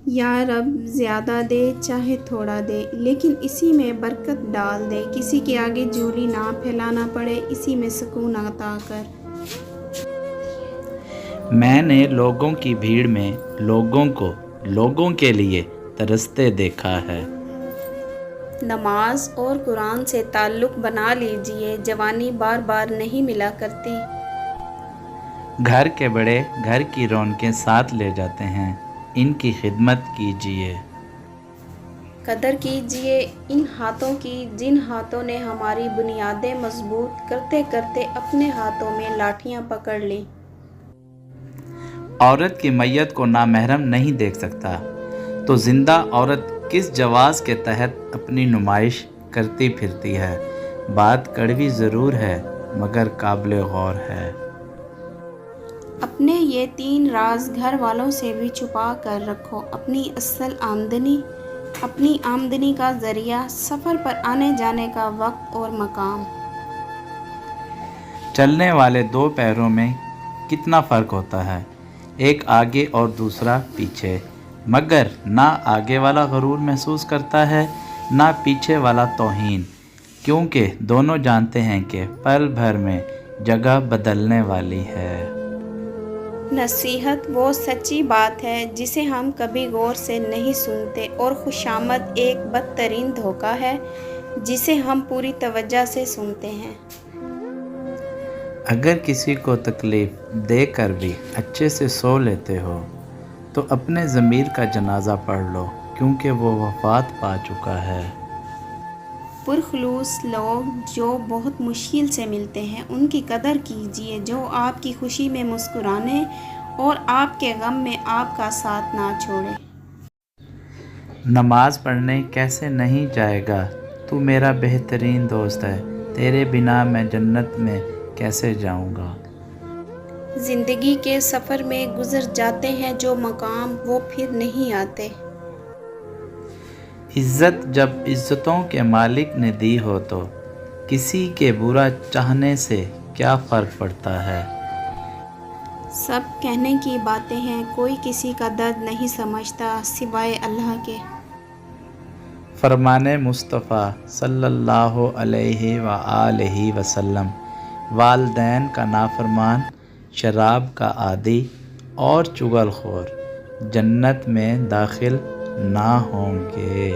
یا رب زیادہ دے چاہے تھوڑا دے، لیکن اسی میں برکت ڈال دے، کسی کے آگے جھولی نہ پھیلانا پڑے، اسی میں سکون عطا کر۔ میں نے لوگوں کی بھیڑ میں لوگوں کو لوگوں کے لیے ترستے دیکھا ہے۔ نماز اور قرآن سے تعلق بنا لیجئے، جوانی بار بار نہیں ملا کرتی۔ گھر کے بڑے گھر کی رونقیں ساتھ لے جاتے ہیں، ان کی خدمت کیجئے۔ قدر کیجئے ان ہاتھوں کی جن ہاتھوں نے ہماری بنیادیں مضبوط کرتے کرتے اپنے ہاتھوں میں لاٹھیاں پکڑ لیں۔ عورت کی میت کو نامحرم نہیں دیکھ سکتا تو زندہ عورت کس جواز کے تحت اپنی نمائش کرتی پھرتی ہے؟ بات کڑوی ضرور ہے مگر قابل غور ہے۔ اپنے یہ 3 راز گھر والوں سے بھی چھپا کر رکھو، اپنی اصل آمدنی، اپنی آمدنی کا ذریعہ، سفر پر آنے جانے کا وقت اور مقام۔ چلنے والے 2 پیروں میں کتنا فرق ہوتا ہے، ایک آگے اور دوسرا پیچھے، مگر نہ آگے والا غرور محسوس کرتا ہے نہ پیچھے والا توہین، کیونکہ دونوں جانتے ہیں کہ پل بھر میں جگہ بدلنے والی ہے۔ نصیحت وہ سچی بات ہے جسے ہم کبھی غور سے نہیں سنتے، اور خوشامد ایک بدترین دھوکہ ہے جسے ہم پوری توجہ سے سنتے ہیں۔ اگر کسی کو تکلیف دے کر بھی اچھے سے سو لیتے ہو تو اپنے ضمیر کا جنازہ پڑھ لو، کیونکہ وہ وفات پا چکا ہے۔ پرخلوص لوگ جو بہت مشکل سے ملتے ہیں ان کی قدر کیجئے، جو آپ کی خوشی میں مسکرانے اور آپ کے غم میں آپ کا ساتھ نہ چھوڑے۔ نماز پڑھنے کیسے نہیں جائے گا، تو میرا بہترین دوست ہے، تیرے بنا میں جنت میں کیسے جاؤں گا۔ زندگی کے سفر میں گزر جاتے ہیں جو مقام، وہ پھر نہیں آتے۔ عزت جب عزتوں کے مالک نے دی ہو تو کسی کے برا چاہنے سے کیا فرق پڑتا ہے۔ سب کہنے کی باتیں ہیں، کوئی کسی کا درد نہیں سمجھتا سوائے اللہ کے۔ فرمان مصطفیٰ صلی اللہ علیہ وآلہ وسلم، والدین کا نافرمان، شراب کا عادی اور چغل خور جنت میں داخل نہ ہوں گے۔